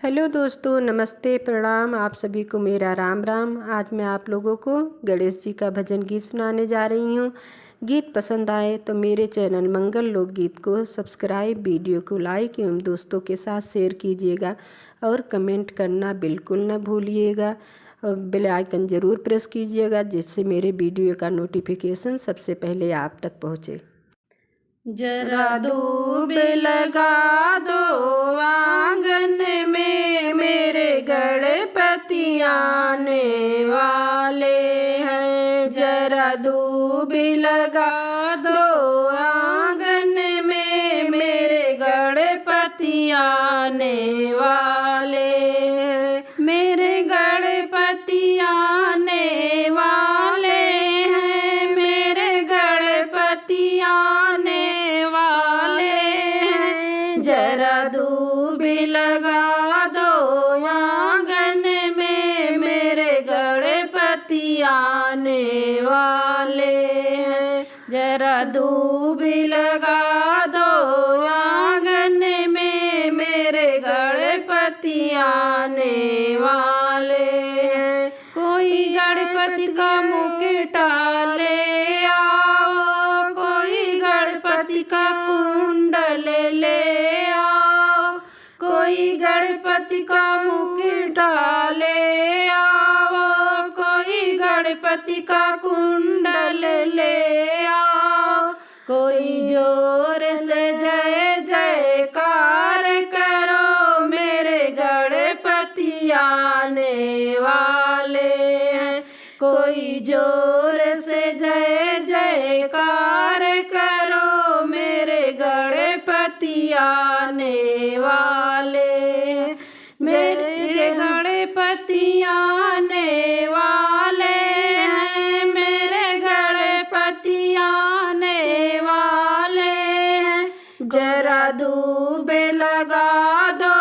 Hello दोस्तों, नमस्ते, प्रणाम। आप सभी को मेरा राम राम। आज मैं आप लोगों को गणेश जी का भजन गीत सुनाने जा रही हूँ। गीत पसंद आए तो मेरे चैनल मंगल लोकगीत को सब्सक्राइब, वीडियो को लाइक एवं दोस्तों के साथ शेयर कीजिएगा और कमेंट करना बिल्कुल न भूलिएगा। और बेल आइकन ज़रूर प्रेस कीजिएगा जिससे मेरे वीडियो का नोटिफिकेशन सबसे पहले आप तक पहुँचे। जरा दूब लगा दो आंगन में, मेरे गणपति आने वाले हैं। जरा दूब लगा दो आंगन में, मेरे गणपति आने वाले हैं। मेरे गणपति आने वाले हैं, मेरे गणपति आने जरा दूब लगा दो आंगन में, मेरे गणपति आने वाले हैं। जरा दूब लगा दो आंगन में, मेरे गणपति आने वाले हैं। कोई गणपति का मुकुट ले आओ, कोई गणपति का कुंडल ले, कोई गणपति का मुकुट ले आओ, कोई गणपति का कुंडल ले आओ। कोई जोर से जय जयकार करो, मेरे गणपति आने वाले हैं। कोई जोर से जय जयकार करो, मेरे गणपति आने वाले हैं। मेरे गणपति आने वाले हैं, मेरे गणपति आने वाले हैं। जरा दूब लगा दो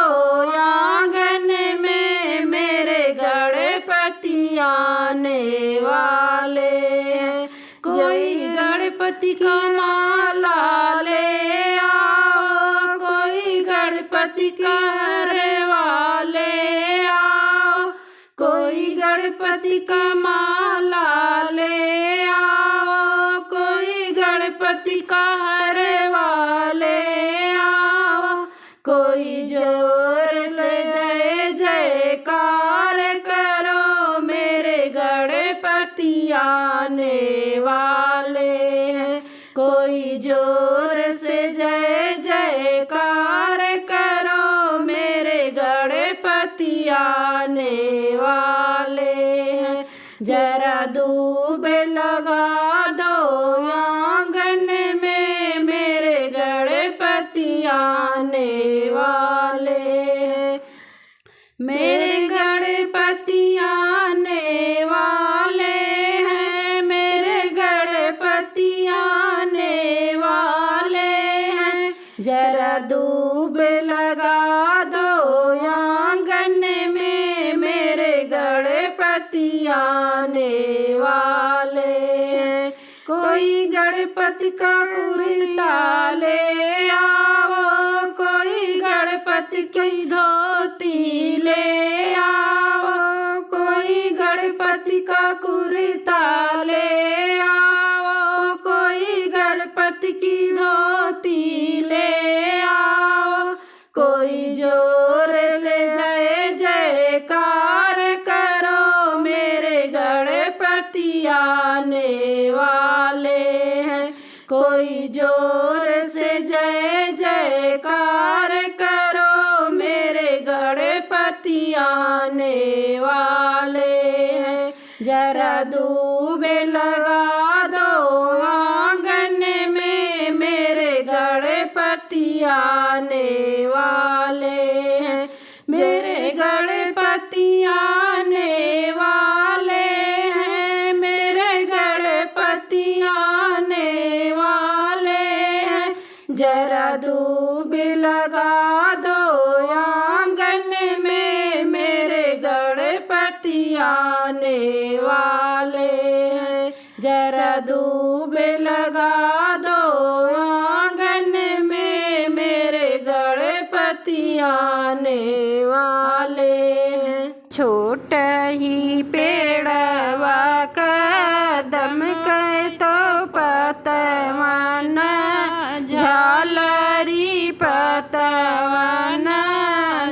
आंगन में, मेरे गणपति आने वाले हैं। कोई गणपति का माला ले आओ, कोई गणपति का हरवा ले आओ, कोई गणपति का माला ले आओ, कोई गणपति का हरवा ले आओ। कोई जोर से जय जयकार करो, मेरे गणपति आने वाले हैं। कोई जोर से जय जयकार करो, मेरे गणपति आने वाले हैं। जरा दूब लगा दो आंगन में, मेरे गणपति आने वाले हैं। मेरे गणपति आने वाले हैं, मेरे गणपति आने वाले हैं। जरा दूब लगा दो आंगन में, मेरे गणपति आने वाले हैं। कोई गणपति का कुर्ता ले आओ, कोई गणपति की धोती ले आओ, कोई गणपति का कुर्ता ले आओ, कोई गणपति की धोती ले आओ। कोई जोर से जय जयकार करो, मेरे गणपति आने वाले हैं। कोई जोर से जय जयकार करो, मेरे गणपति आने वाले हैं। जरा दूब लगा दो आंगन में, मेरे गणपति आने वाले हैं। मेरे गणपति आने वाले हैं, मेरे गणपति आने वाले हैं। जरा दूब लगा दो आंगन में, मेरे गणपति आने वाले हैं। जरा दूब लगा दो आंगन में, मेरे गणपति आने वाले। छोट ही पेड़वा कदम कै तो पतवन झालरी पतवन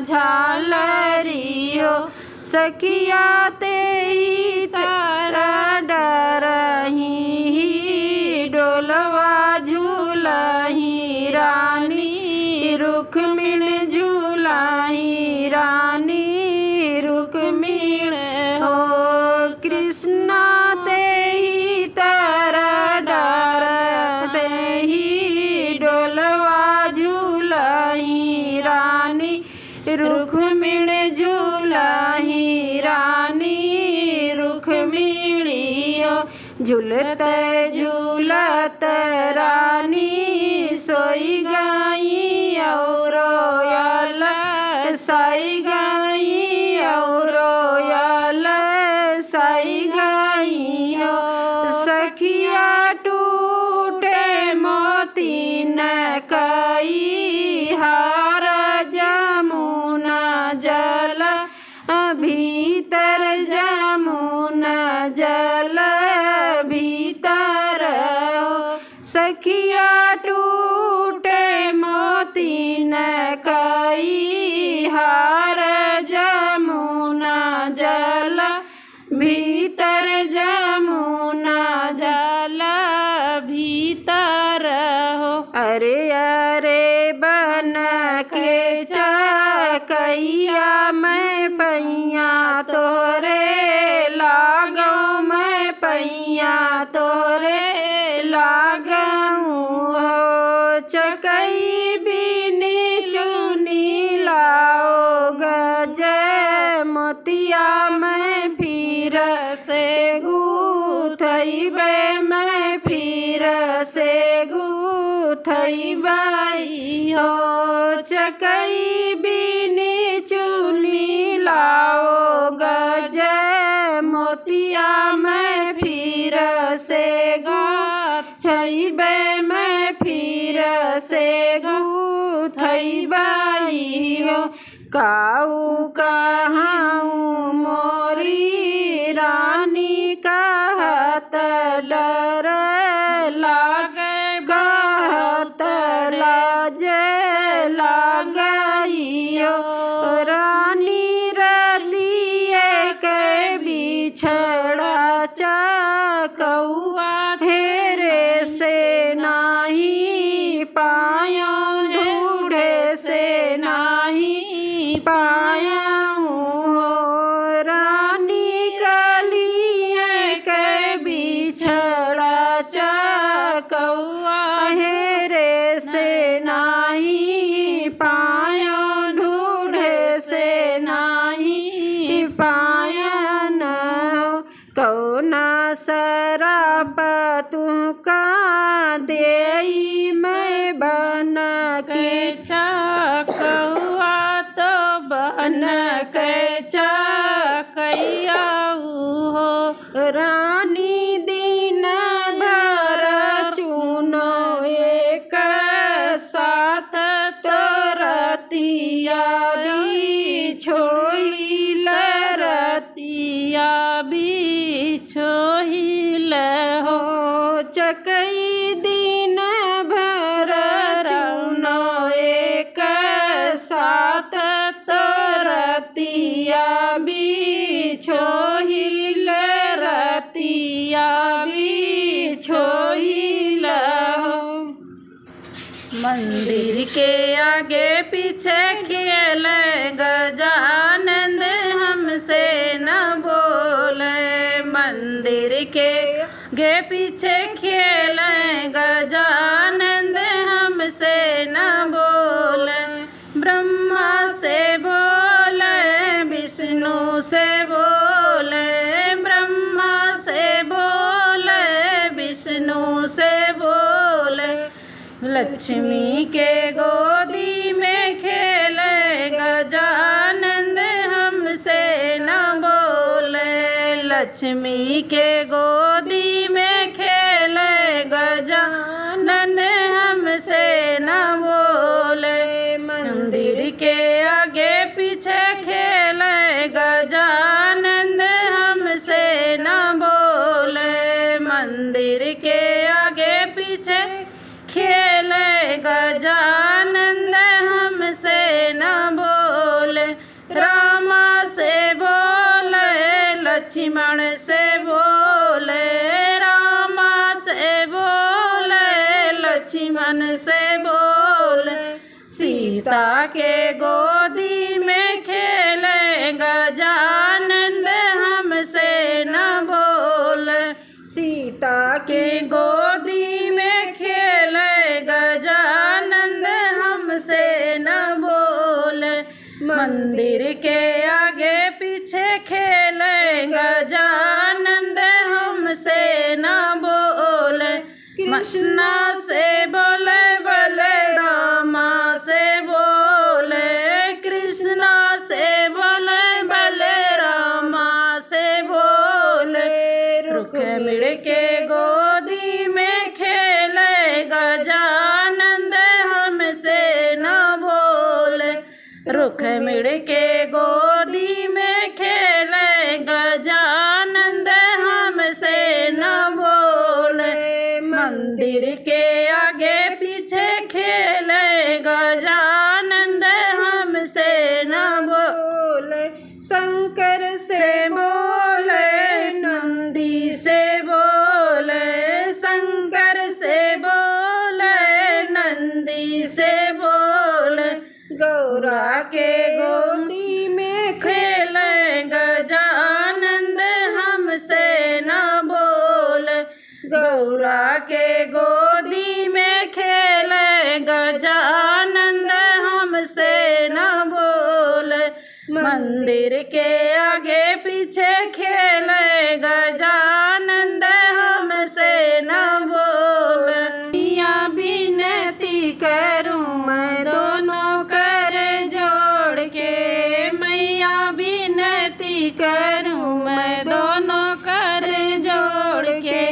झालरी हो सखिया ते ही तारा डरही डोलवा झूलही रानी रुक्मिण झूलही रानी रुक्मिण हो कृष्णा ते ही तारा डरते ही डोलवा झूलही रानी रुक्मिण झूलही रानी रुक्मिणी हो झूलत झूलत रानी सोई गई और रोयल साई गई और रोयल साई गई हो सखिया टूटे मोती न कई हार जमुना जल भीतर जमुना जल भीतर हो सखिया टूटे मोती न कई हार जमुना जल भीतर जमुना जल भीतर हो अरे अरे बन के चकैया मैं पैया तोरे लागो मैं पैया तोरे लागूं हो चकई बिनी चुनी लाओ गज मोतिया मैं फिर से गूथैबे मैं फिर से गूथैबे हो चकई बिनी चुनी लाओ गज मोतिया मैं फिर से गूथैबे मैं फिर से गूथैबे हो काऊ कहाऊँ मोरी रानी कहत डर लागे कहत लाज लागई हो रानी रदिए के बिछड़ा चकौआ हेरे से नाही पायो ढूढ़े से नाही पाया हो रानी कलिए के बिछड़ा चकौआ हेरे से नाही पाया ढूढ़े से नाही पाया न कौना शराब तू का देई मैं बन के चकौआ तो बन के चकैया हो रानी दिन भर चुनो एक साथ तो रतिया बिछोइल रतिया बिछोइल हो चकई दिन भर चुनो एक साथ तो रतिया बिछोइल रतिया बिछोइल हो मंदिर के आगे पीछे खेले गजानंद हमसे न बोले मंदिर के आगे पीछे खेले गजानंद हमसे न बोले ब्रह्मा से बोले विष्णु से बोले ब्रह्मा से बोले विष्णु से बोले लक्ष्मी के गोदी में खेले गजानंद हमसे न बोले लक्ष्मी के गोदी में खेले गजानंद हमसे न बोले मंदिर के आगे पीछे खेले गजा राम से बोले लक्ष्मण से बोले राम से बोले लक्ष्मण से बोले सीता के गोदी में खेले गजानंद हमसे न बोले सीता के गोदी में खेले गजानंद हमसे न बोले मंदिर के आगे पीछे खेले गजानंद हमसे न बोले कृष्णा से बोले बलरामा से बोले कृष्णा से बोले बलरामा से बोले रुक्मिणी के गोदी में खेले गजानंद हमसे न बोले रुक्मिणी के गोदी में खेले गजानंद हमसे न बोले मंदिर के आगे पीछे खेले गजानंद हमसे न बोले शंकर से बोले नंदी से बोले शंकर से बोले नंदी से बोले गौरा के गोदी में खेले गजानंद हमसे न बोले गौरा के गोदी में खेले गजानंद हमसे न बोले मंदिर के आगे पीछे खेले गजानंद हमसे न बोले मैया विनती करूं मैं दोनों कर जोड़ के मैया विनती करूं मैं दोनों कर जोड़ के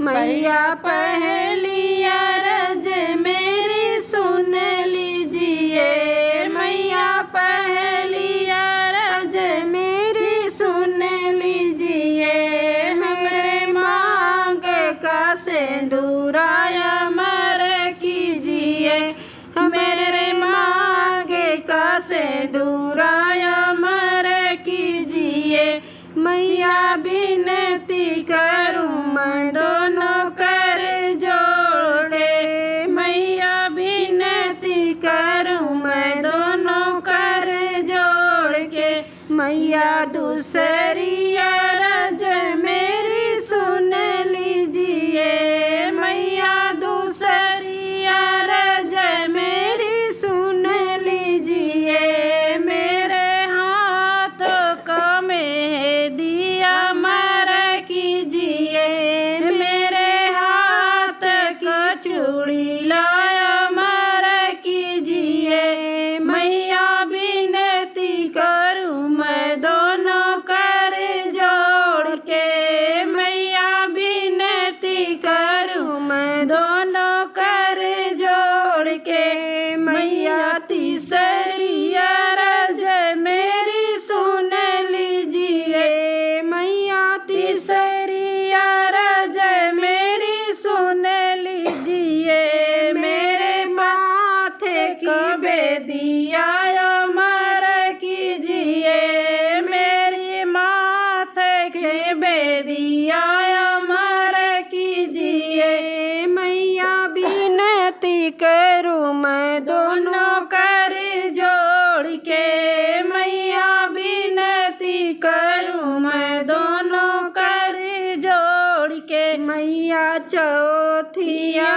मैया पहली अरज मेरी सुन लीजिए मैया पहली अरज मेरी सुन लीजिए हमरे मांग का सिंदूराया मर कीजिए मेरे मांग का सिंदूराया मर कीजिए मैया विनती करूं मैं दोनों कर जोड़े मैया विनती करूं मैं दोनों कर जोड़ के मैया दूसरी अरज मेरी सुन लीजिए मैया दूसरी अरज मेरी सुन लीजिए मेरे हाथ को मेहंदिया मर कीजिए मेरे हाथ को चूड़ी लाया मर कीजिए मैया विनती करूं मैं दोनों कर जोड़ के मैया विनती करूं मैं दोनों कर जोड़ के मैया तीसरी अरज मेरी सुन लीजिए मैया तीसरी अरज मेरी सुन लीजिए मेरे माथे की बेदिया अमर कीजिए मेरी माथे की बेदिया अमर कीजिए मैया विनती करूं मैं दोनों कर जोड़ के मैया विनती करूं मैं दोनों कर जोड़ के मैया चौथिया